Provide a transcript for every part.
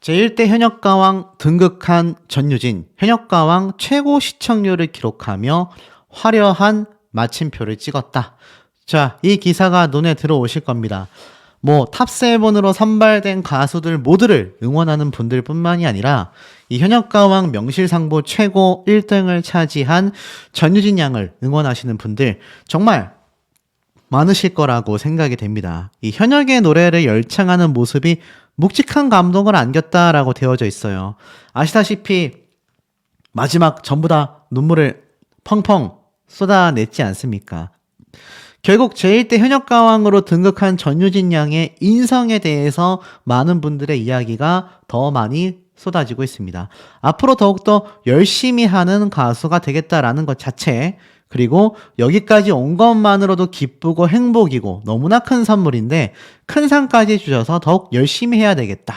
제1대 현역가왕 등극한 전유진, 현역가왕 최고 시청률을 기록하며 화려한 마침표를 찍었다. 자, 이 기사가 눈에 들어오실 겁니다. 탑7으로 선발된 가수들 모두를 응원하는 분들 뿐만이 아니라 이 현역가왕 명실상부 최고 1등을 차지한 전유진 양을 응원하시는 분들 정말 많으실 거라고 생각이 됩니다. 이 현역의 노래를 열창하는 모습이 묵직한 감동을 안겼다라고 되어져 있어요. 아시다시피 마지막 전부 다 눈물을 펑펑 쏟아냈지 않습니까? 결국 제1대 현역가왕으로 등극한 전유진 양의 인성에 대해서 많은 분들의 이야기가 더 많이 쏟아지고 있습니다. 앞으로 더욱더 열심히 하는 가수가 되겠다라는 것 자체, 그리고 여기까지 온 것만으로도 기쁘고 행복이고 너무나 큰 선물인데 큰 상까지 주셔서 더욱 열심히 해야 되겠다.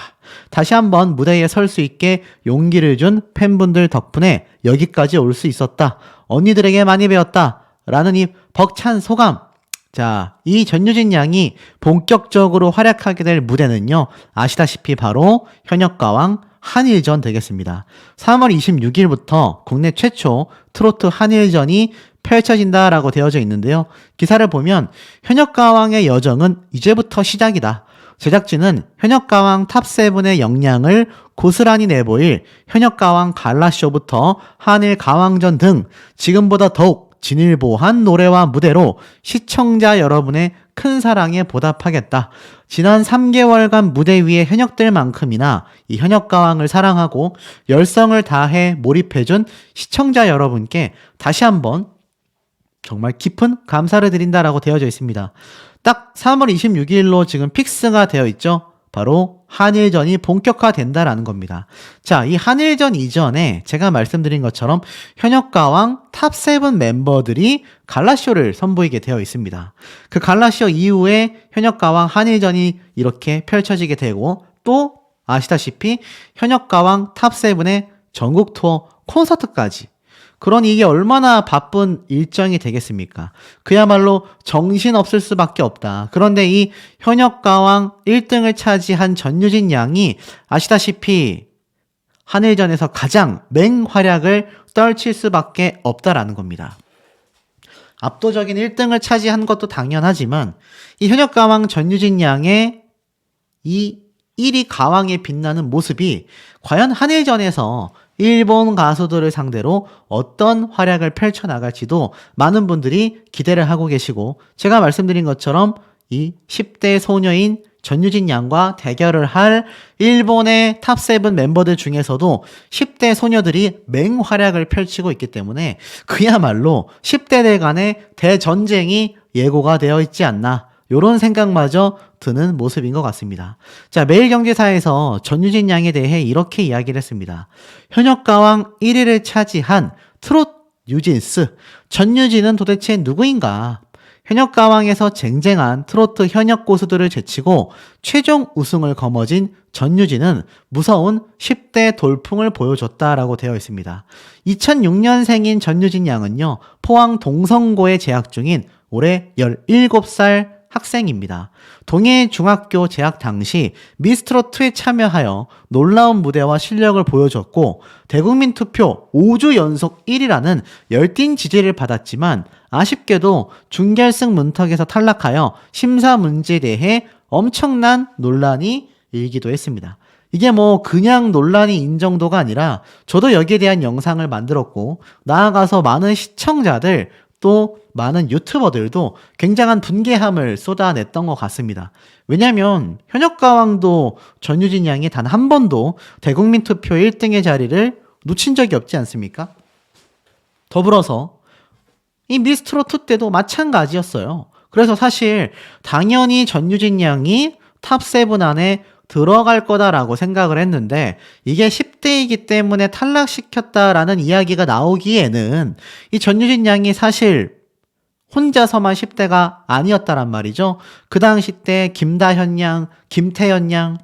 다시 한번 무대에 설 수 있게 용기를 준 팬분들 덕분에 여기까지 올 수 있었다. 언니들에게 많이 배웠다. 라는 이 벅찬 소감. 자, 이 전유진 양이 본격적으로 활약하게 될 무대는요, 아시다시피 바로 현역가왕 한일전 되겠습니다. 3월 26일부터 국내 최초 트로트 한일전이 펼쳐진다라고 되어져 있는데요. 기사를 보면 현역가왕의 여정은 이제부터 시작이다. 제작진은 현역가왕 탑7의 역량을 고스란히 내보일 현역가왕 갈라쇼부터 한일가왕전 등 지금보다 더욱 진일보한 노래와 무대로 시청자 여러분의 큰 사랑에 보답하겠다. 지난 3개월간 무대 위의 현역들만큼이나 이 현역가왕을 사랑하고 열성을 다해 몰입해준 시청자 여러분께 다시 한번 정말 깊은 감사를 드린다라고 되어져 있습니다. 딱 3월 26일로 지금 픽스가 되어 있죠. 바로 한일전이 본격화된다라는 겁니다. 자, 이 한일전 이전에 제가 말씀드린 것처럼 현역가왕 탑7 멤버들이 갈라쇼를 선보이게 되어 있습니다. 그 갈라쇼 이후에 현역가왕 한일전이 이렇게 펼쳐지게 되고, 또 아시다시피 현역가왕 탑7의 전국 투어 콘서트까지, 그러니 이게 얼마나 바쁜 일정이 되겠습니까? 그야말로 정신없을 수밖에 없다. 그런데 이 현역가왕 1등을 차지한 전유진 양이 아시다시피 한일전에서 가장 맹활약을 떨칠 수밖에 없다라는 겁니다. 압도적인 1등을 차지한 것도 당연하지만 이 현역가왕 전유진 양의 이 1위 가왕에 빛나는 모습이 과연 한일전에서 일본 가수들을 상대로 어떤 활약을 펼쳐나갈지도 많은 분들이 기대를 하고 계시고, 제가 말씀드린 것처럼 이 10대 소녀인 전유진 양과 대결을 할 일본의 탑7 멤버들 중에서도 10대 소녀들이 맹활약을 펼치고 있기 때문에 그야말로 10대들 간의 대전쟁이 예고가 되어 있지 않나, 이런 생각마저 드는 모습인 것 같습니다. 자, 매일경제사에서 전유진 양에 대해 이렇게 이야기를 했습니다. 현역가왕 1위를 차지한 트롯 유진스, 전유진은 도대체 누구인가? 현역가왕에서 쟁쟁한 트로트 현역 고수들을 제치고 최종 우승을 거머쥔 전유진은 무서운 10대 돌풍을 보여줬다라고 되어 있습니다. 2006년생인 전유진 양은요, 포항 동성고에 재학 중인 올해 17살 학생입니다. 동해 중학교 재학 당시 미스트롯2에 참여하여 놀라운 무대와 실력을 보여줬고 대국민 투표 5주 연속 1위라는 열띤 지지를 받았지만 아쉽게도 준결승 문턱에서 탈락하여 심사 문제에 대해 엄청난 논란이 일기도 했습니다. 이게 그냥 논란인 정도가 아니라 저도 여기에 대한 영상을 만들었고, 나아가서 많은 시청자들 또 많은 유튜버들도 굉장한 분개함을 쏟아냈던 것 같습니다. 왜냐하면 현역가왕도 전유진 양이 단 한 번도 대국민 투표 1등의 자리를 놓친 적이 없지 않습니까? 더불어서 이 미스트롯2 때도 마찬가지였어요. 그래서 사실 당연히 전유진 양이 탑7 안에 들어갈 거다라고 생각을 했는데, 이게 10대이기 때문에 탈락시켰다라는 이야기가 나오기에는 이 전유진 양이 사실 혼자서만 10대가 아니었다란 말이죠. 그 당시 때 김다현 양, 김태연 양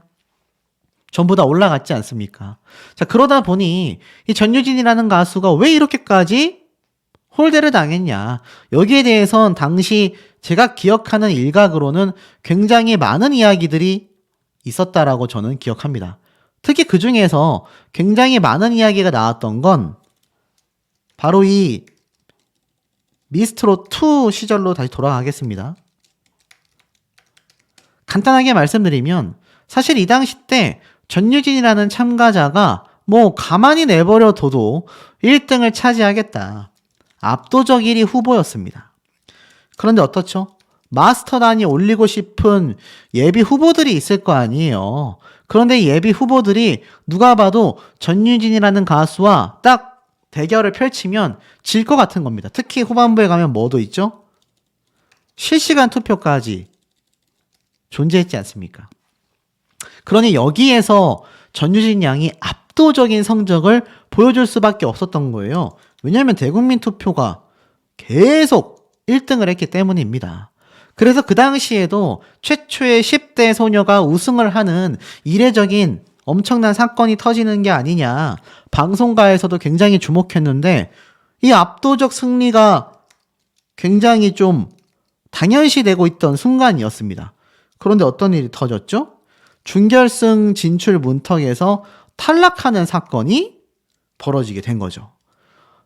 전부 다 올라갔지 않습니까? 자, 그러다 보니 이 전유진이라는 가수가 왜 이렇게까지 홀대를 당했냐, 여기에 대해선 당시 제가 기억하는 일각으로는 굉장히 많은 이야기들이 있었다라고 저는 기억합니다. 특히 그 중에서 굉장히 많은 이야기가 나왔던 건 바로 이 미스트롯2 시절로 다시 돌아가겠습니다. 간단하게 말씀드리면 사실 이 당시 때 전유진이라는 참가자가 뭐 가만히 내버려둬도 1등을 차지하겠다. 압도적 1위 후보였습니다. 그런데 어떻죠? 마스터단이 올리고 싶은 예비 후보들이 있을 거 아니에요. 그런데 예비 후보들이 누가 봐도 전유진이라는 가수와 딱 대결을 펼치면 질 것 같은 겁니다. 특히 후반부에 가면 뭐도 있죠? 실시간 투표까지 존재했지 않습니까? 그러니 여기에서 전유진 양이 압도적인 성적을 보여줄 수밖에 없었던 거예요. 왜냐하면 대국민 투표가 계속 1등을 했기 때문입니다. 그래서 그 당시에도 최초의 10대 소녀가 우승을 하는 이례적인 엄청난 사건이 터지는 게 아니냐, 방송가에서도 굉장히 주목했는데 이 압도적 승리가 굉장히 좀 당연시되고 있던 순간이었습니다. 그런데 어떤 일이 터졌죠? 준결승 진출 문턱에서 탈락하는 사건이 벌어지게 된 거죠.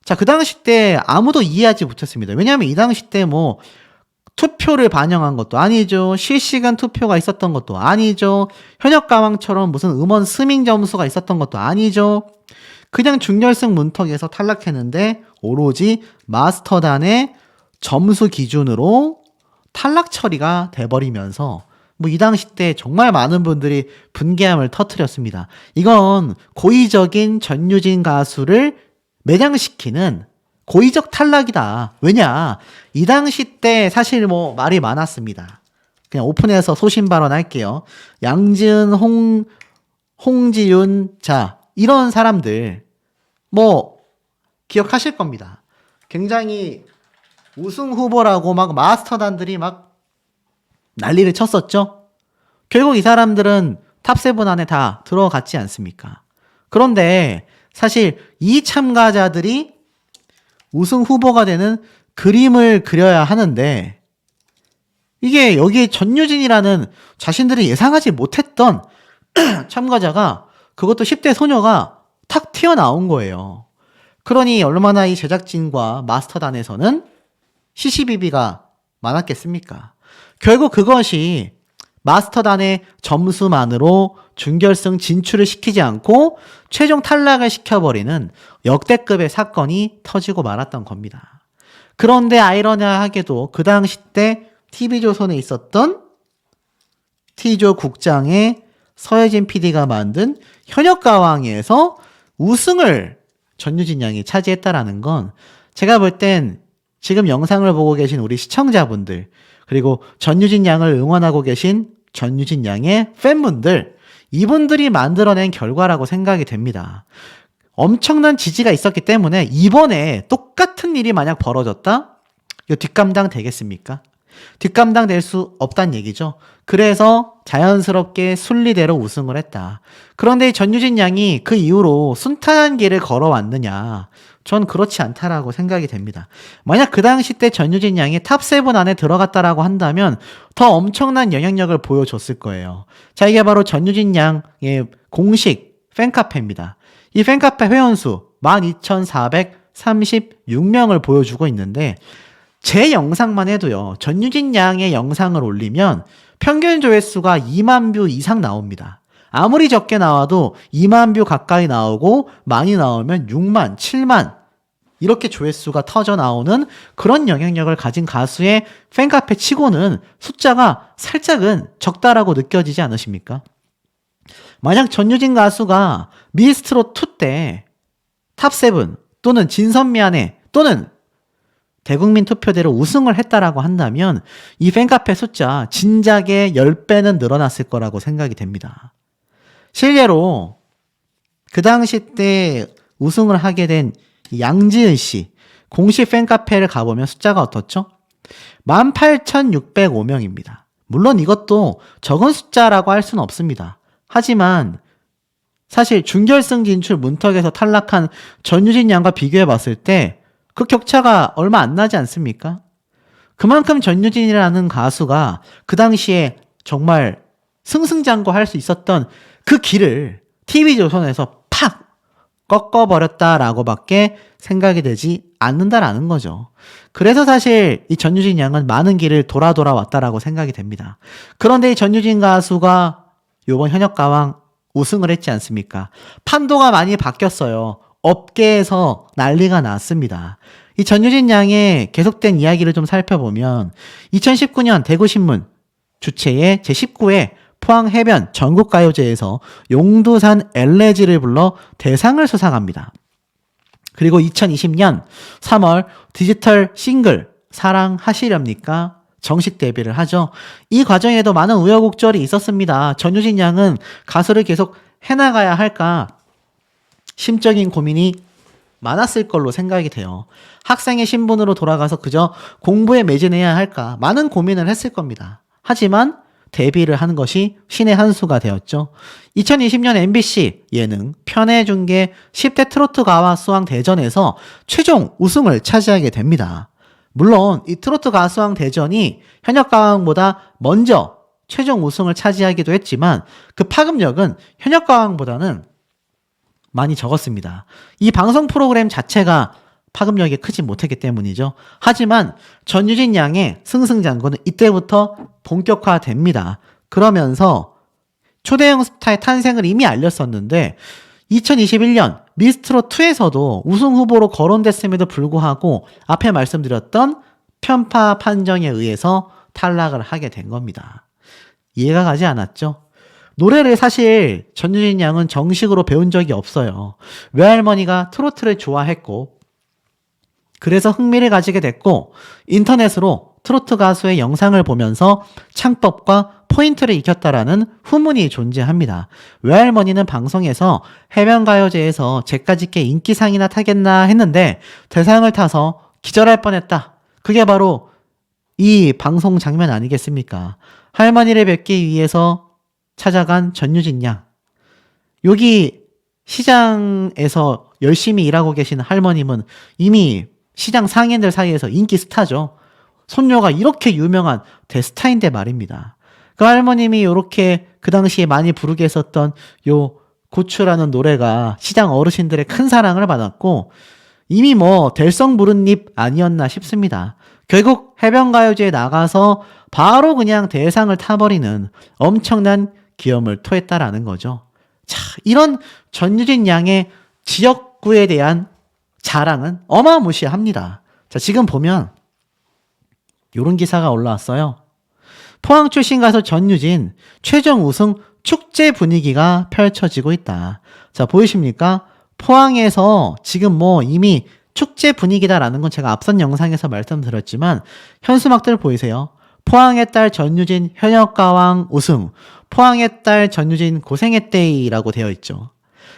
자, 그 당시 때 아무도 이해하지 못했습니다. 왜냐하면 이 당시 때 뭐 투표를 반영한 것도 아니죠. 실시간 투표가 있었던 것도 아니죠. 현역가왕처럼 무슨 음원 스밍 점수가 있었던 것도 아니죠. 그냥 준결승 문턱에서 탈락했는데 오로지 마스터단의 점수 기준으로 탈락 처리가 돼버리면서 뭐 이 당시 때 정말 많은 분들이 분개함을 터뜨렸습니다. 이건 고의적인 전유진 가수를 매장시키는 고의적 탈락이다. 왜냐? 이 당시 때 사실 뭐 말이 많았습니다. 그냥 오픈해서 소신 발언할게요. 양지은, 홍지윤, 자, 이런 사람들 뭐 기억하실 겁니다. 굉장히 우승 후보라고 막 마스터단들이 막 난리를 쳤었죠. 결국 이 사람들은 탑7 안에 다 들어갔지 않습니까? 그런데 사실 이 참가자들이 우승 후보가 되는 그림을 그려야 하는데 이게 여기에 전유진이라는 자신들이 예상하지 못했던 참가자가, 그것도 10대 소녀가 탁 튀어나온 거예요. 그러니 얼마나 이 제작진과 마스터단에서는 시시비비가 많았겠습니까? 결국 그것이 마스터단의 점수만으로 준결승 진출을 시키지 않고 최종 탈락을 시켜버리는 역대급의 사건이 터지고 말았던 겁니다. 그런데 아이러니하게도 그 당시 때 TV조선에 있었던 T조 국장의 서혜진 PD가 만든 현역가왕에서 우승을 전유진 양이 차지했다라는 건 제가 볼 땐 지금 영상을 보고 계신 우리 시청자분들, 그리고 전유진 양을 응원하고 계신 전유진 양의 팬분들, 이분들이 만들어낸 결과라고 생각이 됩니다. 엄청난 지지가 있었기 때문에 이번에 똑같은 일이 만약 벌어졌다? 이거 뒷감당 되겠습니까? 뒷감당 될 수 없다는 얘기죠. 그래서 자연스럽게 순리대로 우승을 했다. 그런데 전유진 양이 그 이후로 순탄한 길을 걸어왔느냐? 전 그렇지 않다라고 생각이 됩니다. 만약 그 당시 때 전유진 양이 탑7 안에 들어갔다라고 한다면 더 엄청난 영향력을 보여줬을 거예요. 자, 이게 바로 전유진 양의 공식 팬카페입니다. 이 팬카페 회원수 12,436명을 보여주고 있는데 제 영상만 해도요, 전유진 양의 영상을 올리면 평균 조회수가 2만 뷰 이상 나옵니다. 아무리 적게 나와도 2만 뷰 가까이 나오고 많이 나오면 6만, 7만 이렇게 조회수가 터져 나오는 그런 영향력을 가진 가수의 팬카페 치고는 숫자가 살짝은 적다라고 느껴지지 않으십니까? 만약 전유진 가수가 미스트롯2 때 탑7 또는 진선미안해 또는 대국민 투표대로 우승을 했다라고 한다면 이 팬카페 숫자 진작에 10배는 늘어났을 거라고 생각이 됩니다. 실례로 그 당시 때 우승을 하게 된 양지은 씨 공식 팬카페를 가보면 숫자가 어떻죠? 18,605명입니다. 물론 이것도 적은 숫자라고 할 수는 없습니다. 하지만 사실 준결승 진출 문턱에서 탈락한 전유진 양과 비교해 봤을 때 그 격차가 얼마 안 나지 않습니까? 그만큼 전유진이라는 가수가 그 당시에 정말 승승장구할 수 있었던 그 길을 TV조선에서 팍 꺾어버렸다라고밖에 생각이 되지 않는다라는 거죠. 그래서 사실 이 전유진 양은 많은 길을 돌아왔다라고 생각이 됩니다. 그런데 이 전유진 가수가 요번 현역가왕 우승을 했지 않습니까? 판도가 많이 바뀌었어요. 업계에서 난리가 났습니다. 이 전유진 양의 계속된 이야기를 좀 살펴보면 2019년 대구신문 주최의 제19회 포항해변 전국가요제에서 용두산 엘레지를 불러 대상을 수상합니다. 그리고 2020년 3월 디지털 싱글 사랑하시렵니까? 정식 데뷔를 하죠. 이 과정에도 많은 우여곡절이 있었습니다. 전유진 양은 가수를 계속 해나가야 할까 심적인 고민이 많았을 걸로 생각이 돼요. 학생의 신분으로 돌아가서 그저 공부에 매진해야 할까 많은 고민을 했을 겁니다. 하지만 데뷔를 한 것이 신의 한 수가 되었죠. 2020년 MBC 예능 편애중계 10대 트로트 가와 수왕 대전에서 최종 우승을 차지하게 됩니다. 물론 이 트로트 가수왕 대전이 현역가왕보다 먼저 최종 우승을 차지하기도 했지만 그 파급력은 현역가왕보다는 많이 적었습니다. 이 방송 프로그램 자체가 파급력이 크지 못했기 때문이죠. 하지만 전유진 양의 승승장구는 이때부터 본격화됩니다. 그러면서 초대형 스타의 탄생을 이미 알렸었는데 2021년 미스트롯2에서도 우승 후보로 거론됐음에도 불구하고 앞에 말씀드렸던 편파 판정에 의해서 탈락을 하게 된 겁니다. 이해가 가지 않았죠? 노래를 사실 전유진 양은 정식으로 배운 적이 없어요. 외할머니가 트로트를 좋아했고 그래서 흥미를 가지게 됐고 인터넷으로 트로트 가수의 영상을 보면서 창법과 포인트를 익혔다라는 후문이 존재합니다. 외할머니는 방송에서 해변가요제에서 제까짓게 인기상이나 타겠나 했는데 대상을 타서 기절할 뻔했다. 그게 바로 이 방송 장면 아니겠습니까? 할머니를 뵙기 위해서 찾아간 전유진 양. 여기 시장에서 열심히 일하고 계신 할머님은 이미 시장 상인들 사이에서 인기 스타죠. 손녀가 이렇게 유명한 대스타인데 말입니다. 그 할머님이 이렇게 그 당시에 많이 부르게 했었던 요 고추라는 노래가 시장 어르신들의 큰 사랑을 받았고 이미 뭐 될성 부른 잎 아니었나 싶습니다. 결국 해변가요제에 나가서 바로 그냥 대상을 타버리는 엄청난 기염을 토했다라는 거죠. 자, 이런 전유진 양의 지역구에 대한 자랑은 어마무시합니다. 자, 지금 보면 요런 기사가 올라왔어요. 포항 출신 가수 전유진 최종 우승 축제 분위기가 펼쳐지고 있다. 자, 보이십니까? 포항에서 지금 뭐 이미 축제 분위기다라는 건 제가 앞선 영상에서 말씀드렸지만 현수막들 보이세요? 포항의 딸 전유진 현역가왕 우승, 포항의 딸 전유진 고생했데이라고 되어 있죠.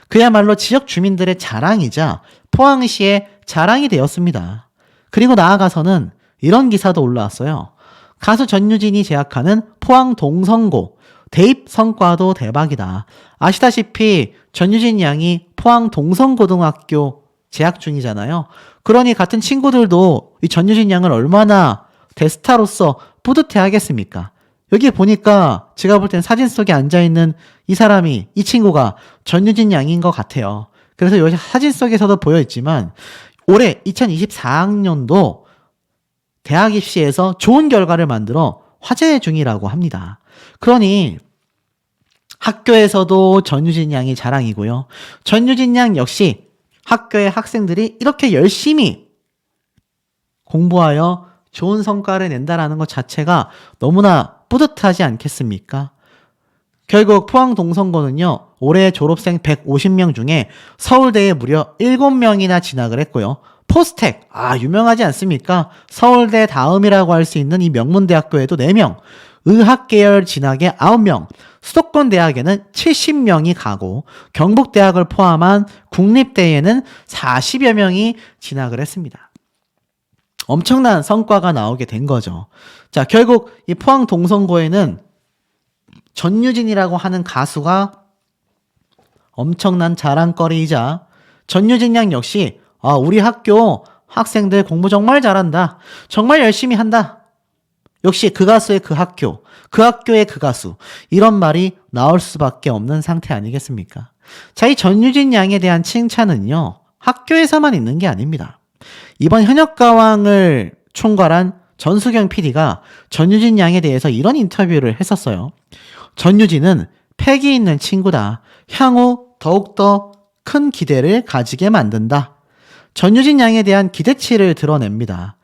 그야말로 지역 주민들의 자랑이자 포항시의 자랑이 되었습니다. 그리고 나아가서는 이런 기사도 올라왔어요. 가수 전유진이 재학하는 포항 동성고 대입 성과도 대박이다. 아시다시피 전유진 양이 포항 동성고등학교 재학 중이잖아요. 그러니 같은 친구들도 이 전유진 양을 얼마나 대스타로서 뿌듯해 하겠습니까? 여기 보니까 제가 볼 땐 사진 속에 앉아있는 이 사람이, 이 친구가 전유진 양인 것 같아요. 그래서 여기 사진 속에서도 보여있지만 올해 2024학년도 대학 입시에서 좋은 결과를 만들어 화제 중이라고 합니다. 그러니 학교에서도 전유진 양이 자랑이고요. 전유진 양 역시 학교의 학생들이 이렇게 열심히 공부하여 좋은 성과를 낸다라는 것 자체가 너무나 뿌듯하지 않겠습니까? 결국 포항 동성고는요, 올해 졸업생 150명 중에 서울대에 무려 7명이나 진학을 했고요. 포스텍, 유명하지 않습니까? 서울대 다음이라고 할 수 있는 이 명문대학교에도 4명, 의학계열 진학에 9명, 수도권 대학에는 70명이 가고 경북대학을 포함한 국립대에는 40여 명이 진학을 했습니다. 엄청난 성과가 나오게 된 거죠. 자, 결국 이 포항 동성고에는 전유진이라고 하는 가수가 엄청난 자랑거리이자 전유진 양 역시 우리 학교 학생들 공부 정말 잘한다. 정말 열심히 한다. 역시 그 가수의 그 학교, 그 학교의 그 가수 이런 말이 나올 수밖에 없는 상태 아니겠습니까? 자, 이 전유진 양에 대한 칭찬은요. 학교에서만 있는 게 아닙니다. 이번 현역가왕을 총괄한 전수경 PD가 전유진 양에 대해서 이런 인터뷰를 했었어요. 전유진은 패기 있는 친구다. 향후 더욱더 큰 기대를 가지게 만든다. 전유진 양에 대한 기대치를 드러냅니다.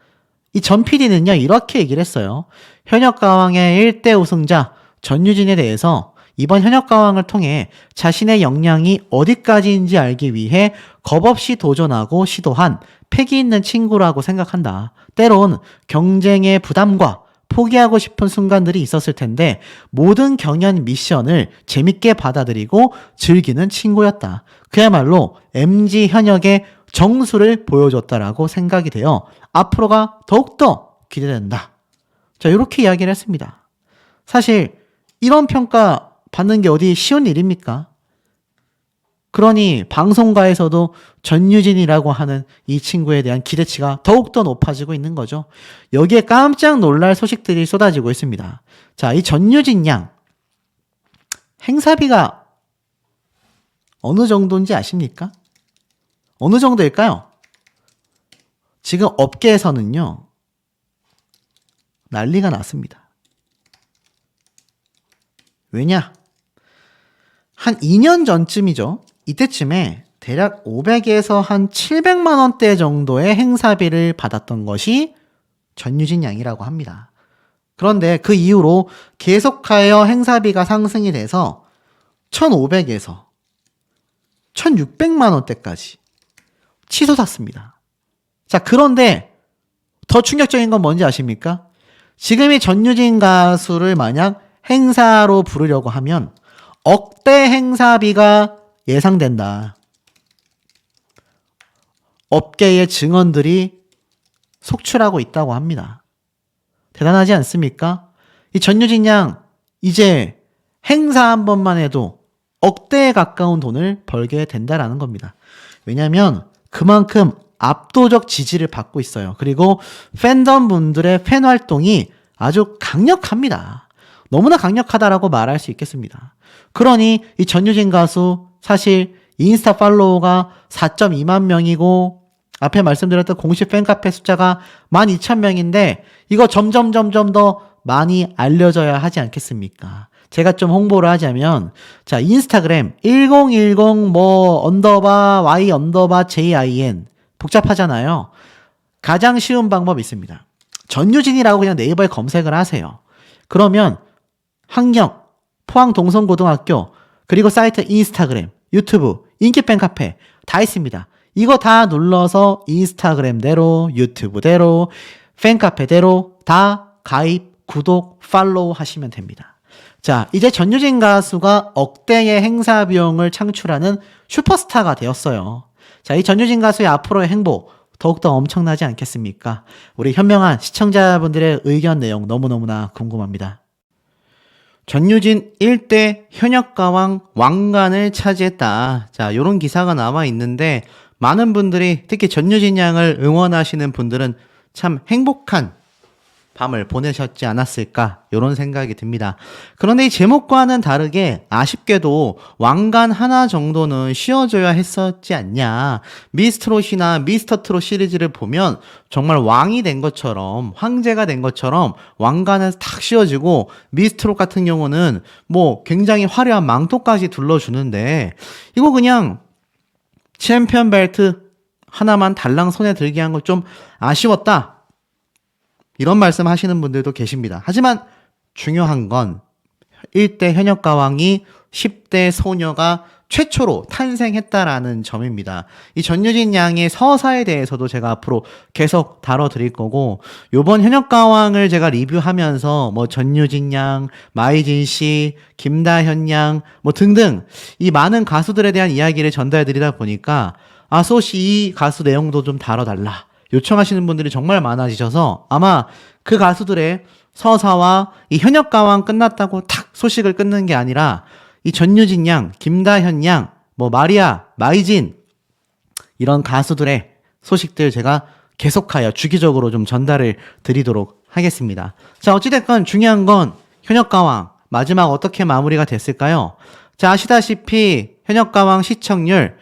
이 전 PD는요, 이렇게 얘기를 했어요. 현역가왕의 1대 우승자 전유진에 대해서 이번 현역가왕을 통해 자신의 역량이 어디까지인지 알기 위해 겁없이 도전하고 시도한 패기 있는 친구라고 생각한다. 때론 경쟁의 부담과 포기하고 싶은 순간들이 있었을 텐데 모든 경연 미션을 재밌게 받아들이고 즐기는 친구였다. 그야말로 MG 현역의 정수를 보여줬다라고 생각이 되어 앞으로가 더욱더 기대된다. 자, 이렇게 이야기를 했습니다. 사실 이런 평가 받는 게 어디 쉬운 일입니까? 그러니 방송가에서도 전유진이라고 하는 이 친구에 대한 기대치가 더욱더 높아지고 있는 거죠. 여기에 깜짝 놀랄 소식들이 쏟아지고 있습니다. 자, 이 전유진 양 행사비가 어느 정도인지 아십니까? 어느 정도일까요? 지금 업계에서는요, 난리가 났습니다. 왜냐? 한 2년 전쯤이죠. 이때쯤에 대략 500에서 한 700만 원대 정도의 행사비를 받았던 것이 전유진 양이라고 합니다. 그런데 그 이후로 계속하여 행사비가 상승이 돼서 1,500에서 1,600만 원대까지 치솟았습니다. 자, 그런데 더 충격적인 건 뭔지 아십니까? 지금 이 전유진 가수를 만약 행사로 부르려고 하면 억대 행사비가 예상된다. 업계의 증언들이 속출하고 있다고 합니다. 대단하지 않습니까? 이 전유진 양 이제 행사 한 번만 해도 억대에 가까운 돈을 벌게 된다라는 겁니다. 왜냐하면 그만큼 압도적 지지를 받고 있어요. 그리고 팬덤 분들의 팬 활동이 아주 강력합니다. 너무나 강력하다라고 말할 수 있겠습니다. 그러니 이 전유진 가수 사실 인스타 팔로워가 4.2만 명이고 앞에 말씀드렸던 공식 팬카페 숫자가 12,000명인데 이거 점점 더 많이 알려져야 하지 않겠습니까? 제가 좀 홍보를 하자면 자, 인스타그램 1010 Y_JIN 복잡하잖아요. 가장 쉬운 방법이 있습니다. 전유진이라고 그냥 네이버에 검색을 하세요. 그러면 학력, 포항 동성고등학교, 그리고 사이트 인스타그램, 유튜브, 인기 팬카페 다 있습니다. 이거 다 눌러서 인스타그램대로, 유튜브대로, 팬카페대로 다 가입, 구독, 팔로우 하시면 됩니다. 자, 이제 전유진 가수가 억대의 행사 비용을 창출하는 슈퍼스타가 되었어요. 자, 이 전유진 가수의 앞으로의 행보 더욱더 엄청나지 않겠습니까? 우리 현명한 시청자분들의 의견 내용 너무너무나 궁금합니다. 전유진 1대 현역가왕 왕관을 차지했다. 자, 요런 기사가 나와 있는데 많은 분들이 특히 전유진 양을 응원하시는 분들은 참 행복한 밤을 보내셨지 않았을까 이런 생각이 듭니다. 그런데 이 제목과는 다르게 아쉽게도 왕관 하나 정도는 씌워줘야 했었지 않냐. 미스트롯이나 미스터트롯 시리즈를 보면 정말 왕이 된 것처럼 황제가 된 것처럼 왕관을 탁 씌워주고 미스트롯 같은 경우는 뭐 굉장히 화려한 망토까지 둘러주는데 이거 그냥 챔피언 벨트 하나만 달랑 손에 들게 한 거 좀 아쉬웠다. 이런 말씀 하시는 분들도 계십니다. 하지만 중요한 건 1대 현역가왕이 10대 소녀가 최초로 탄생했다라는 점입니다. 이 전유진 양의 서사에 대해서도 제가 앞으로 계속 다뤄드릴 거고 요번 현역가왕을 제가 리뷰하면서 뭐 전유진 양, 마이진 씨, 김다현 양 뭐 등등 이 많은 가수들에 대한 이야기를 전달드리다 보니까 소시 이 가수 내용도 좀 다뤄달라. 요청하시는 분들이 정말 많아지셔서 아마 그 가수들의 서사와 이 현역가왕 끝났다고 탁 소식을 끊는 게 아니라 이 전유진 양, 김다현 양, 뭐 마리아, 마이진 이런 가수들의 소식들 제가 계속하여 주기적으로 좀 전달을 드리도록 하겠습니다. 자, 어찌됐건 중요한 건 현역가왕 마지막 어떻게 마무리가 됐을까요? 자, 아시다시피 현역가왕 시청률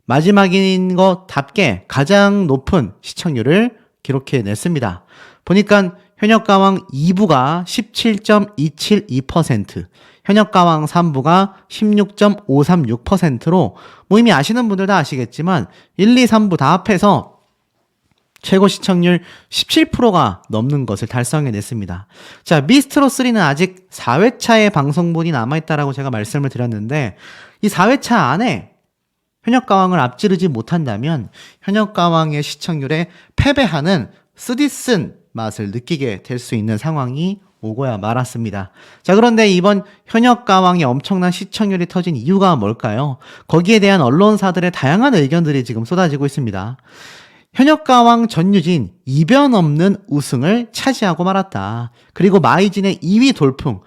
마지막인 것답게 가장 높은 시청률을 기록해냈습니다. 보니까 현역가왕 2부가 17.272%, 현역가왕 3부가 16.536%로 뭐 이미 아시는 분들 다 아시겠지만 1, 2, 3부 다 합해서 최고 시청률 17%가 넘는 것을 달성해냈습니다. 자, 미스트롯 3는 아직 4회차의 방송분이 남아있다라고 제가 말씀을 드렸는데 이 4회차 안에 현역가왕을 앞지르지 못한다면 현역가왕의 시청률에 패배하는 쓰디쓴 맛을 느끼게 될 수 있는 상황이 오고야 말았습니다. 자, 그런데 이번 현역가왕의 엄청난 시청률이 터진 이유가 뭘까요? 거기에 대한 언론사들의 다양한 의견들이 지금 쏟아지고 있습니다. 현역가왕 전유진 이변 없는 우승을 차지하고 말았다. 그리고 마이진의 2위 돌풍.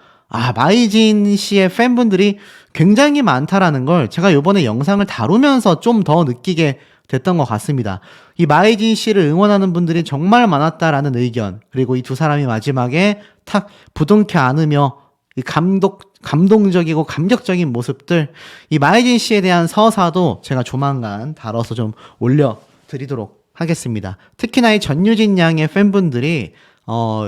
마이진 씨의 팬분들이 굉장히 많다라는 걸 제가 이번에 영상을 다루면서 좀 더 느끼게 됐던 것 같습니다. 이 마이진 씨를 응원하는 분들이 정말 많았다라는 의견, 그리고 이 두 사람이 마지막에 탁 부둥켜 안으며 이 감동적이고 감격적인 모습들, 이 마이진 씨에 대한 서사도 제가 조만간 다뤄서 좀 올려드리도록 하겠습니다. 특히나 이 전유진 양의 팬분들이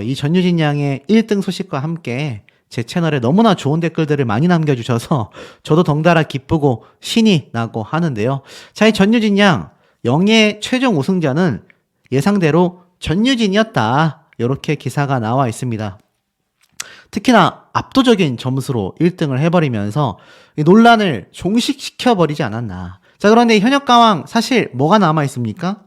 이 전유진 양의 1등 소식과 함께 제 채널에 너무나 좋은 댓글들을 많이 남겨주셔서 저도 덩달아 기쁘고 신이 나고 하는데요. 자, 이 전유진 양 영예 최종 우승자는 예상대로 전유진이었다. 이렇게 기사가 나와 있습니다. 특히나 압도적인 점수로 1등을 해버리면서 이 논란을 종식시켜버리지 않았나. 자, 그런데 현역가왕 사실 뭐가 남아있습니까?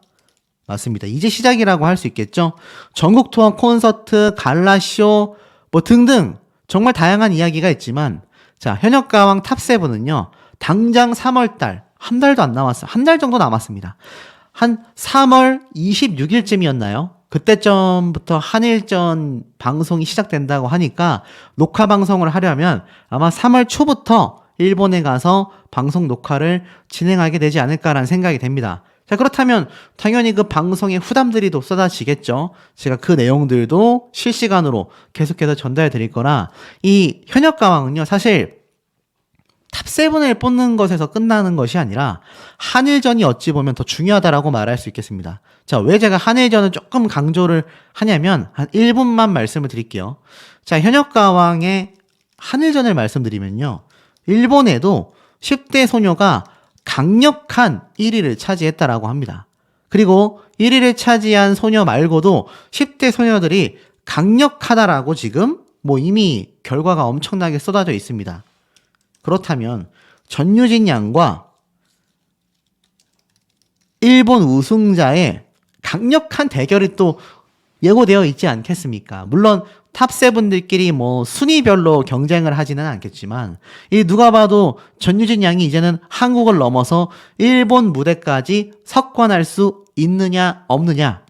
맞습니다. 이제 시작이라고 할 수 있겠죠. 전국 투어 콘서트, 갈라쇼 뭐 등등 정말 다양한 이야기가 있지만, 자, 현역가왕 탑7은요 당장 3월달 한 달도 안 남았어요. 한 달 정도 남았습니다. 한 3월 26일쯤이었나요? 그때쯤부터 한일전 방송이 시작된다고 하니까 녹화 방송을 하려면 아마 3월 초부터 일본에 가서 방송 녹화를 진행하게 되지 않을까라는 생각이 됩니다. 자, 그렇다면 당연히 그 방송에 후담들이 또 쏟아지겠죠. 제가 그 내용들도 실시간으로 계속해서 전달해 드릴 거라, 이 현역가왕은요 사실 탑7을 뽑는 것에서 끝나는 것이 아니라 한일전이 어찌 보면 더 중요하다라고 말할 수 있겠습니다. 자, 왜 제가 한일전을 조금 강조를 하냐면 한 1분만 말씀을 드릴게요. 자, 현역가왕의 한일전을 말씀드리면요, 일본에도 10대 소녀가 강력한 1위를 차지했다라고 합니다. 그리고 1위를 차지한 소녀 말고도 10대 소녀들이 강력하다라고 지금 뭐 이미 결과가 엄청나게 쏟아져 있습니다. 그렇다면 전유진 양과 일본 우승자의 강력한 대결이 또 예고되어 있지 않겠습니까? 물론 탑7들끼리 뭐 순위별로 경쟁을 하지는 않겠지만, 이 누가 봐도 전유진 양이 이제는 한국을 넘어서 일본 무대까지 석권할 수 있느냐 없느냐,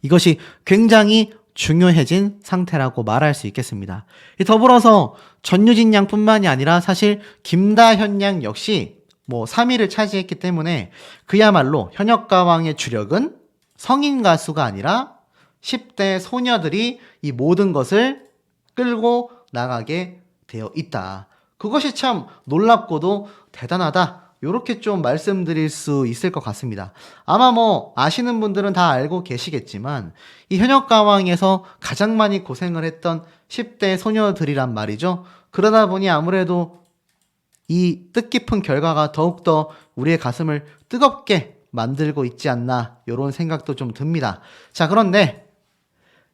이것이 굉장히 중요해진 상태라고 말할 수 있겠습니다. 더불어서 전유진 양뿐만이 아니라 사실 김다현 양 역시 뭐 3위를 차지했기 때문에 그야말로 현역가왕의 주력은 성인 가수가 아니라 10대 소녀들이 이 모든 것을 끌고 나가게 되어 있다. 그것이 참 놀랍고도 대단하다. 이렇게 좀 말씀드릴 수 있을 것 같습니다. 아마 뭐 아시는 분들은 다 알고 계시겠지만 이 현역가왕에서 가장 많이 고생을 했던 10대 소녀들이란 말이죠. 그러다 보니 아무래도 이 뜻깊은 결과가 더욱더 우리의 가슴을 뜨겁게 만들고 있지 않나, 이런 생각도 좀 듭니다. 자, 그런데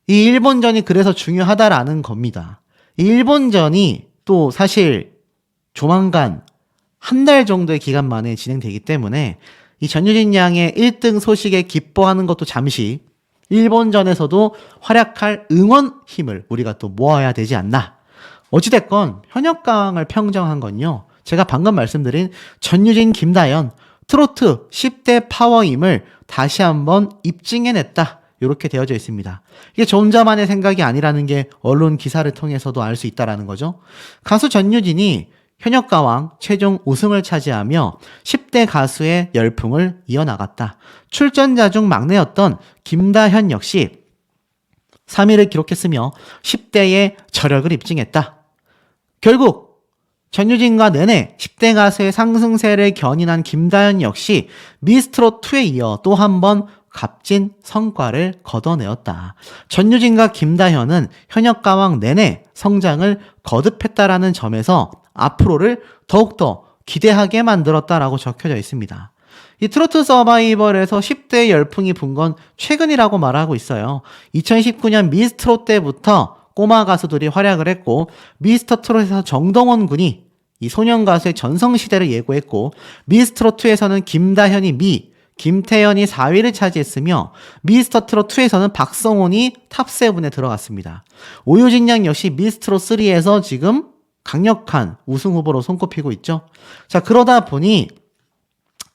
이 일본전이 그래서 중요하다라는 겁니다. 이 일본전이 또 사실 조만간 한 달 정도의 기간 만에 진행되기 때문에 이 전유진 양의 1등 소식에 기뻐하는 것도 잠시 일본전에서도 활약할 응원 힘을 우리가 또 모아야 되지 않나. 어찌됐건 현역가왕을 평정한 건요, 제가 방금 말씀드린 전유진, 김다연 트로트 10대 파워임을 다시 한번 입증해냈다, 이렇게 되어져 있습니다. 이게 저 혼자만의 생각이 아니라는 게 언론 기사를 통해서도 알 수 있다라는 거죠. 가수 전유진이 현역가왕 최종 우승을 차지하며 10대 가수의 열풍을 이어나갔다. 출전자 중 막내였던 김다현 역시 3위를 기록했으며 10대의 저력을 입증했다. 결국 전유진과 내내 10대 가수의 상승세를 견인한 김다현 역시 미스트롯2에 이어 또 한 번 값진 성과를 거둬내었다. 전유진과 김다현은 현역가왕 내내 성장을 거듭했다라는 점에서 앞으로를 더욱더 기대하게 만들었다라고 적혀져 있습니다. 이 트로트 서바이벌에서 10대의 열풍이 분 건 최근이라고 말하고 있어요. 2019년 미스트롯 때부터 꼬마 가수들이 활약을 했고 미스터 트롯에서 정동원 군이 이 소년 가수의 전성시대를 예고했고 미스트롯2에서는 김다현이 김태연이 4위를 차지했으며 미스터 트롯2에서는 박성훈이 탑7에 들어갔습니다. 오효진 양 역시 미스트롯3에서 지금 강력한 우승 후보로 손꼽히고 있죠. 자, 그러다 보니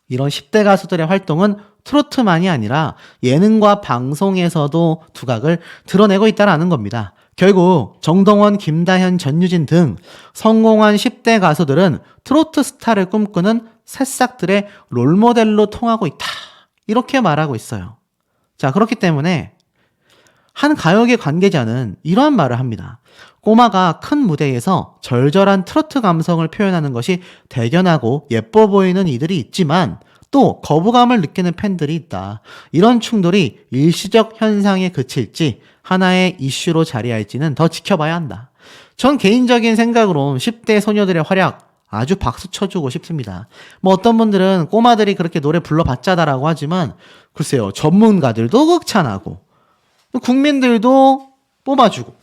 이런 10대 가수들의 활동은 트로트만이 아니라 예능과 방송에서도 두각을 드러내고 있다는 겁니다. 결국 정동원, 김다현, 전유진 등 성공한 10대 가수들은 트로트 스타를 꿈꾸는 새싹들의 롤모델로 통하고 있다. 이렇게 말하고 있어요. 자, 그렇기 때문에 한 가요계 관계자는 이러한 말을 합니다. 꼬마가 큰 무대에서 절절한 트로트 감성을 표현하는 것이 대견하고 예뻐 보이는 이들이 있지만 또 거부감을 느끼는 팬들이 있다. 이런 충돌이 일시적 현상에 그칠지 하나의 이슈로 자리할지는 더 지켜봐야 한다. 전 개인적인 생각으론 10대 소녀들의 활약 아주 박수 쳐주고 싶습니다. 뭐 어떤 분들은 꼬마들이 그렇게 노래 불러봤자다라고 하지만 글쎄요, 전문가들도 극찬하고 국민들도 뽑아주고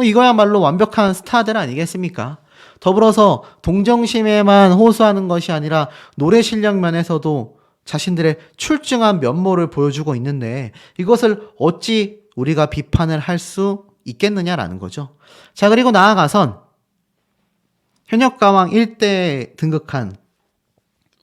이거야말로 완벽한 스타들 아니겠습니까? 더불어서 동정심에만 호소하는 것이 아니라 노래 실력 면에서도 자신들의 출중한 면모를 보여주고 있는데 이것을 어찌 우리가 비판을 할 수 있겠느냐라는 거죠. 자, 그리고 나아가선 현역가왕 1대에 등극한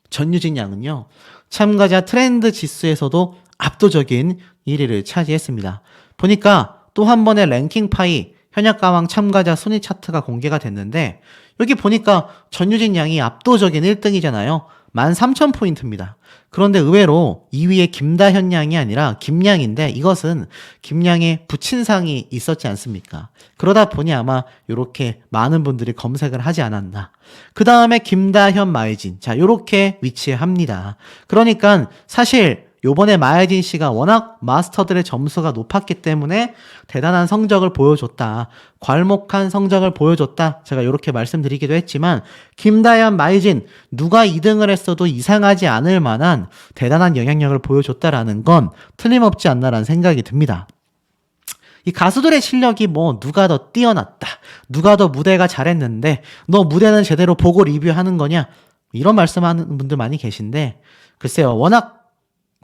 전유진 양은요, 참가자 트렌드 지수에서도 압도적인 1위를 차지했습니다. 보니까 또 한 번의 랭킹 파이 현역가왕 참가자 순위 차트가 공개가 됐는데 여기 보니까 전유진 양이 압도적인 1등이잖아요. 13,000포인트입니다. 그런데 의외로 2위에 김다현 양이 아니라 김양인데 이것은 김양의 부친상이 있었지 않습니까? 그러다 보니 아마 이렇게 많은 분들이 검색을 하지 않았나. 그 다음에 김다현, 마혜진. 자, 이렇게 위치합니다. 그러니까 사실 요번에 마혜진 씨가 워낙 마스터들의 점수가 높았기 때문에 대단한 성적을 보여줬다. 괄목한 성적을 보여줬다. 제가 이렇게 말씀드리기도 했지만 김다현, 마혜진 누가 2등을 했어도 이상하지 않을 만한 대단한 영향력을 보여줬다라는 건 틀림없지 않나라는 생각이 듭니다. 이 가수들의 실력이 뭐 누가 더 뛰어났다. 누가 더 무대가 잘했는데 너 무대는 제대로 보고 리뷰하는 거냐. 이런 말씀하는 분들 많이 계신데 글쎄요. 워낙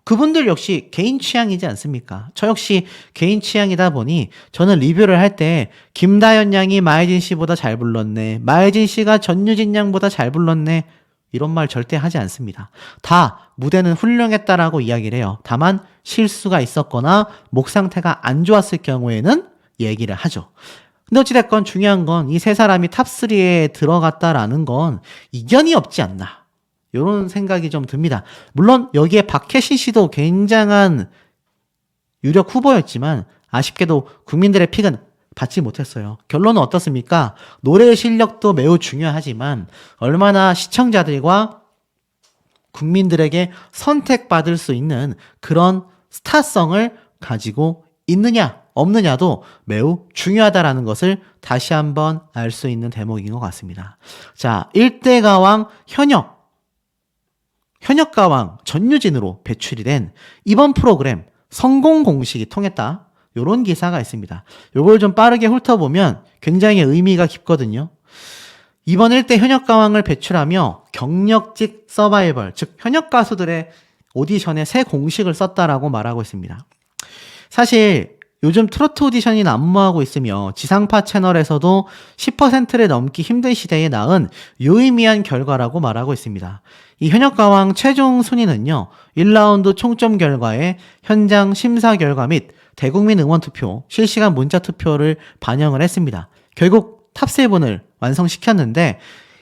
그분들 역시 개인 취향이지 않습니까? 저 역시 개인 취향이다 보니 저는 리뷰를 할 때 김다현 양이 마혜진 씨보다 잘 불렀네. 마혜진 씨가 전유진 양보다 잘 불렀네. 이런 말 절대 하지 않습니다. 다 무대는 훌륭했다라고 이야기를 해요. 다만 실수가 있었거나 목 상태가 안 좋았을 경우에는 얘기를 하죠. 근데 어찌됐건 중요한 건 이 세 사람이 탑3에 들어갔다라는 건 이견이 없지 않나. 이런 생각이 좀 듭니다. 물론 여기에 박혜신 씨도 굉장한 유력 후보였지만 아쉽게도 국민들의 픽은 받지 못했어요. 결론은 어떻습니까? 노래 실력도 매우 중요하지만 얼마나 시청자들과 국민들에게 선택받을 수 있는 그런 스타성을 가지고 있느냐 없느냐도 매우 중요하다라는 것을 다시 한번 알 수 있는 대목인 것 같습니다. 자, 1대 가왕 현역가왕 전유진으로 배출이 된 이번 프로그램 성공 공식이 통했다. 이런 기사가 있습니다. 이걸 좀 빠르게 훑어보면 굉장히 의미가 깊거든요. 이번 1대 현역가왕을 배출하며 경력직 서바이벌, 즉 현역 가수들의 오디션에 새 공식을 썼다라고 말하고 있습니다. 사실 요즘 트로트 오디션이 난무하고 있으며 지상파 채널에서도 10%를 넘기 힘든 시대에 낳은 유의미한 결과라고 말하고 있습니다. 이 현역가왕 최종 순위는요, 1라운드 총점 결과에 현장 심사 결과 및 대국민 응원 투표, 실시간 문자 투표를 반영을 했습니다. 결국 탑7을 완성시켰는데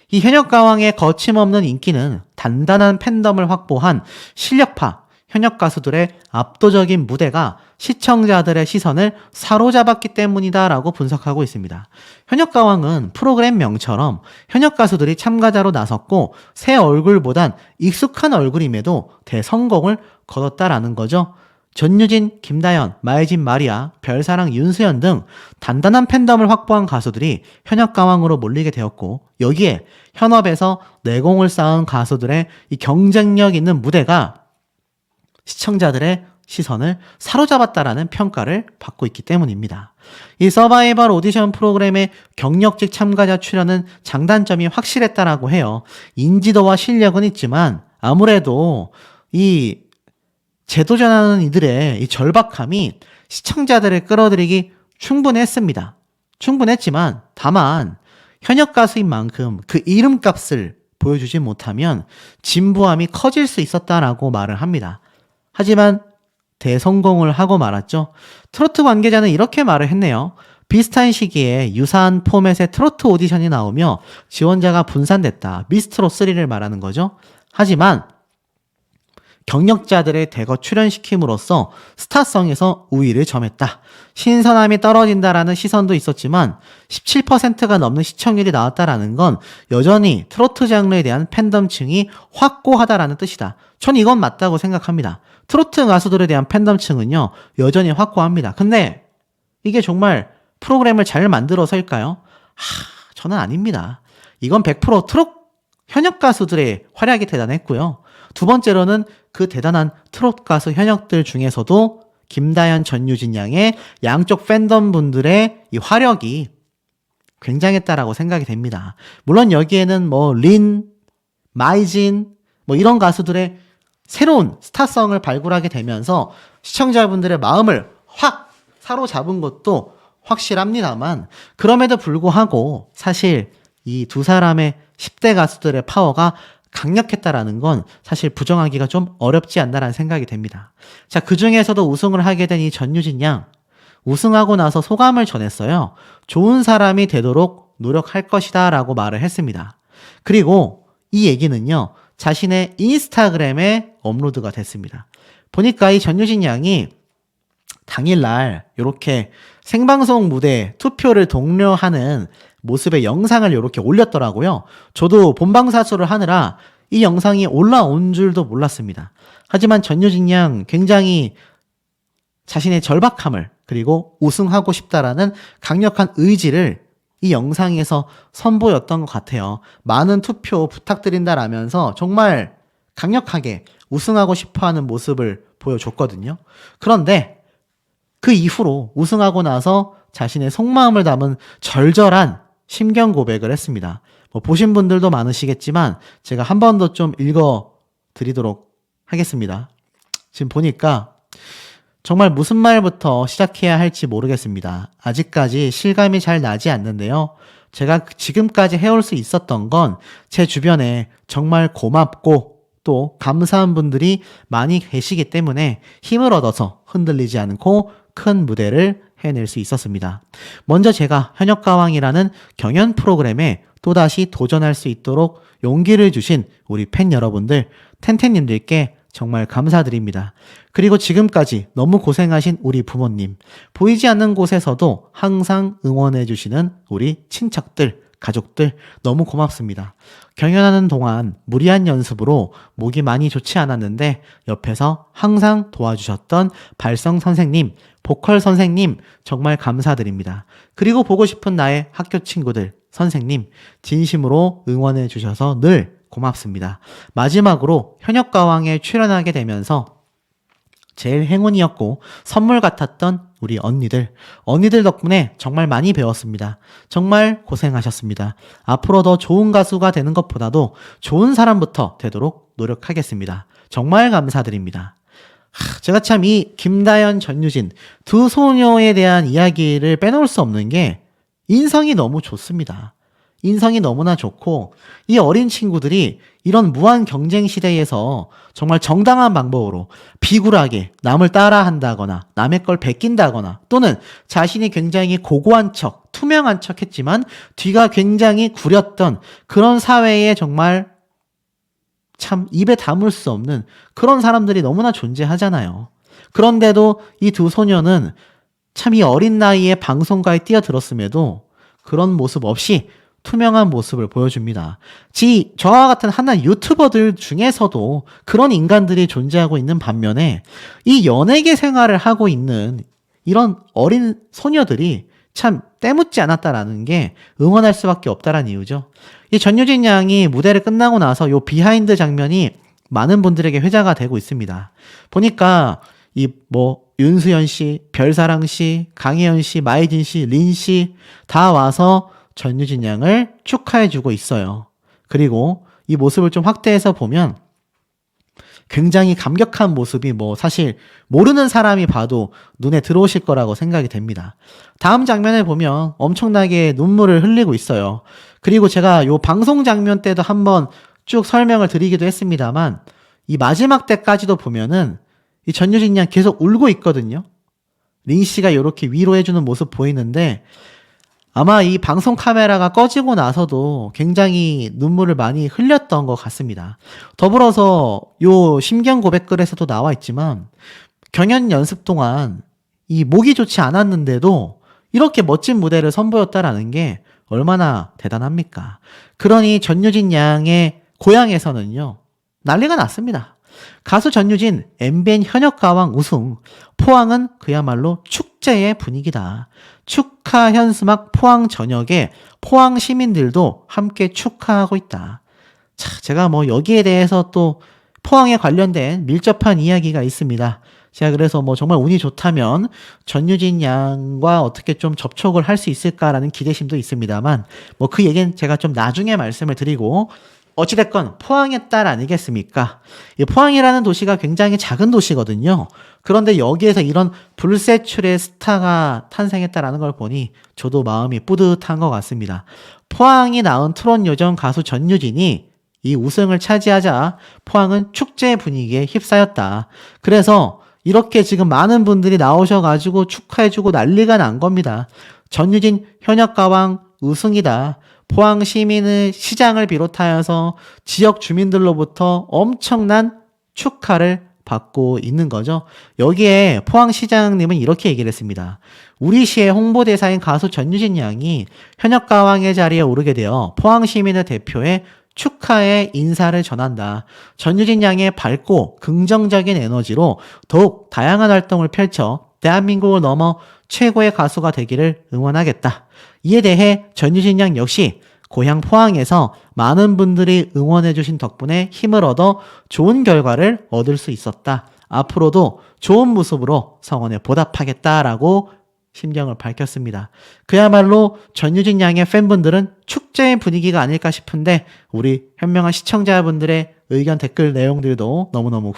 이 현역가왕의 거침없는 인기는 단단한 팬덤을 확보한 실력파 현역 가수들의 압도적인 무대가 시청자들의 시선을 사로잡았기 때문이다라고 분석하고 있습니다. 현역가왕은 프로그램명처럼 현역 가수들이 참가자로 나섰고 새 얼굴보단 익숙한 얼굴임에도 대성공을 거뒀다라는 거죠. 전유진, 김다연, 마이진 마리아, 별사랑 윤수연 등 단단한 팬덤을 확보한 가수들이 현역가왕으로 몰리게 되었고, 여기에 현업에서 내공을 쌓은 가수들의 이 경쟁력 있는 무대가 시청자들의 시선을 사로잡았다라는 평가를 받고 있기 때문입니다. 이 서바이벌 오디션 프로그램의 경력직 참가자 출연은 장단점이 확실했다라고 해요. 인지도와 실력은 있지만 아무래도 이 재도전하는 이들의 이 절박함이 시청자들을 끌어들이기 충분했습니다. 충분했지만 다만 현역 가수인 만큼 그 이름값을 보여주지 못하면 진부함이 커질 수 있었다라고 말을 합니다. 하지만 대성공을 하고 말았죠. 트로트 관계자는 이렇게 말을 했네요. 비슷한 시기에 유사한 포맷의 트로트 오디션이 나오며 지원자가 분산됐다. 미스트롯3를 말하는 거죠. 하지만 경력자들의 대거 출연시킴으로써 스타성에서 우위를 점했다. 신선함이 떨어진다라는 시선도 있었지만 17%가 넘는 시청률이 나왔다라는 건 여전히 트로트 장르에 대한 팬덤층이 확고하다라는 뜻이다. 전 이건 맞다고 생각합니다. 트로트 가수들에 대한 팬덤층은요, 여전히 확고합니다. 근데 이게 정말 프로그램을 잘 만들어서일까요? 저는 아닙니다. 이건 100% 현역 가수들의 활약이 대단했고요. 두 번째로는 그 대단한 트롯 가수 현역들 중에서도 김다연, 전유진 양의 양쪽 팬덤 분들의 이 화력이 굉장했다라고 생각이 됩니다. 물론 여기에는 린, 마이진, 이런 가수들의 새로운 스타성을 발굴하게 되면서 시청자분들의 마음을 확 사로잡은 것도 확실합니다만, 그럼에도 불구하고 사실 이 두 사람의 10대 가수들의 파워가 강력했다라는 건 사실 부정하기가 좀 어렵지 않나라는 생각이 됩니다. 자, 그 중에서도 우승을 하게 된 이 전유진 양, 우승하고 나서 소감을 전했어요. 좋은 사람이 되도록 노력할 것이다 라고 말을 했습니다. 그리고 이 얘기는요, 자신의 인스타그램에 업로드가 됐습니다. 보니까 이 전유진 양이 당일날 이렇게 생방송 무대 투표를 독려하는 모습의 영상을 이렇게 올렸더라고요. 저도 본방사수를 하느라 이 영상이 올라온 줄도 몰랐습니다. 하지만 전유진 양 굉장히 자신의 절박함을, 그리고 우승하고 싶다라는 강력한 의지를 이 영상에서 선보였던 것 같아요. 많은 투표 부탁드린다라면서 정말 강력하게 우승하고 싶어하는 모습을 보여줬거든요. 그런데 그 이후로 우승하고 나서 자신의 속마음을 담은 절절한 심경 고백을 했습니다. 보신 분들도 많으시겠지만 제가 한 번 더 좀 읽어드리도록 하겠습니다. 지금 보니까 정말 무슨 말부터 시작해야 할지 모르겠습니다. 아직까지 실감이 잘 나지 않는데요. 제가 지금까지 해올 수 있었던 건 제 주변에 정말 고맙고 또 감사한 분들이 많이 계시기 때문에 힘을 얻어서 흔들리지 않고 큰 무대를 해낼 수 있었습니다. 먼저 제가 현역가왕이라는 경연 프로그램에 또다시 도전할 수 있도록 용기를 주신 우리 팬 여러분들, 텐텐님들께 정말 감사드립니다. 그리고 지금까지 너무 고생하신 우리 부모님, 보이지 않는 곳에서도 항상 응원해주시는 우리 친척들, 가족들 너무 고맙습니다. 경연하는 동안 무리한 연습으로 목이 많이 좋지 않았는데 옆에서 항상 도와주셨던 발성 선생님, 보컬 선생님 정말 감사드립니다. 그리고 보고 싶은 나의 학교 친구들, 선생님 진심으로 응원해 주셔서 늘 고맙습니다. 마지막으로 현역가왕에 출연하게 되면서 제일 행운이었고 선물 같았던 우리 언니들 덕분에 정말 많이 배웠습니다. 정말 고생하셨습니다. 앞으로 더 좋은 가수가 되는 것보다도 좋은 사람부터 되도록 노력하겠습니다. 정말 감사드립니다. 제가 참 이 김다연, 전유진 두 소녀에 대한 이야기를 빼놓을 수 없는 게 인성이 너무 좋습니다. 인성이 너무나 좋고 이 어린 친구들이 이런 무한 경쟁 시대에서 정말 정당한 방법으로 비굴하게 남을 따라한다거나 남의 걸 베낀다거나 또는 자신이 굉장히 고고한 척, 투명한 척 했지만 뒤가 굉장히 구렸던 그런 사회에 정말 참 입에 담을 수 없는 그런 사람들이 너무나 존재하잖아요. 그런데도 이 두 소녀는 참 이 어린 나이에 방송가에 뛰어들었음에도 그런 모습 없이 투명한 모습을 보여줍니다. 저와 같은 하나 유튜버들 중에서도 그런 인간들이 존재하고 있는 반면에 이 연예계 생활을 하고 있는 이런 어린 소녀들이 참 때묻지 않았다라는 게 응원할 수밖에 없다라는 이유죠. 이 전유진 양이 무대를 끝나고 나서 요 비하인드 장면이 많은 분들에게 회자가 되고 있습니다. 보니까 이 윤수연 씨, 별사랑 씨, 강혜연 씨, 마이진 씨, 린 씨 다 와서 전유진 양을 축하해주고 있어요. 그리고 이 모습을 좀 확대해서 보면 굉장히 감격한 모습이 사실 모르는 사람이 봐도 눈에 들어오실 거라고 생각이 됩니다. 다음 장면을 보면 엄청나게 눈물을 흘리고 있어요. 그리고 제가 요 방송 장면 때도 한번 쭉 설명을 드리기도 했습니다만 이 마지막 때까지도 보면은 이 전유진 양 계속 울고 있거든요. 린 씨가 이렇게 위로해주는 모습 보이는데 아마 이 방송 카메라가 꺼지고 나서도 굉장히 눈물을 많이 흘렸던 것 같습니다. 더불어서 요 심경 고백글에서도 나와 있지만 경연 연습 동안 이 목이 좋지 않았는데도 이렇게 멋진 무대를 선보였다라는 게 얼마나 대단합니까? 그러니 전유진 양의 고향에서는요 난리가 났습니다. 가수 전유진 MBN 현역가왕 우승, 포항은 그야말로 축제의 분위기다. 축하 현수막 포항 전역에 포항 시민들도 함께 축하하고 있다. 자, 제가 여기에 대해서 또 포항에 관련된 밀접한 이야기가 있습니다. 제가 그래서 정말 운이 좋다면 전유진 양과 어떻게 좀 접촉을 할 수 있을까라는 기대심도 있습니다만 그 얘기는 제가 좀 나중에 말씀을 드리고 어찌됐건 포항의 딸 아니겠습니까? 이 포항이라는 도시가 굉장히 작은 도시거든요. 그런데 여기에서 이런 불세출의 스타가 탄생했다라는 걸 보니 저도 마음이 뿌듯한 것 같습니다. 포항이 낳은 트롯 요정 가수 전유진이 이 우승을 차지하자 포항은 축제 분위기에 휩싸였다. 그래서 이렇게 지금 많은 분들이 나오셔가지고 축하해주고 난리가 난 겁니다. 전유진 현역가왕 우승이다. 포항 시민의 시장을 비롯하여서 지역 주민들로부터 엄청난 축하를 받고 있는 거죠. 여기에 포항시장님은 이렇게 얘기를 했습니다. 우리 시의 홍보대사인 가수 전유진 양이 현역가왕의 자리에 오르게 되어 포항 시민을 대표해 축하의 인사를 전한다. 전유진 양의 밝고 긍정적인 에너지로 더욱 다양한 활동을 펼쳐 대한민국을 넘어 최고의 가수가 되기를 응원하겠다. 이에 대해 전유진 양 역시 고향 포항에서 많은 분들이 응원해주신 덕분에 힘을 얻어 좋은 결과를 얻을 수 있었다. 앞으로도 좋은 모습으로 성원에 보답하겠다라고 심정을 밝혔습니다. 그야말로 전유진 양의 팬분들은 축제의 분위기가 아닐까 싶은데 우리 현명한 시청자분들의 의견 댓글 내용들도 너무너무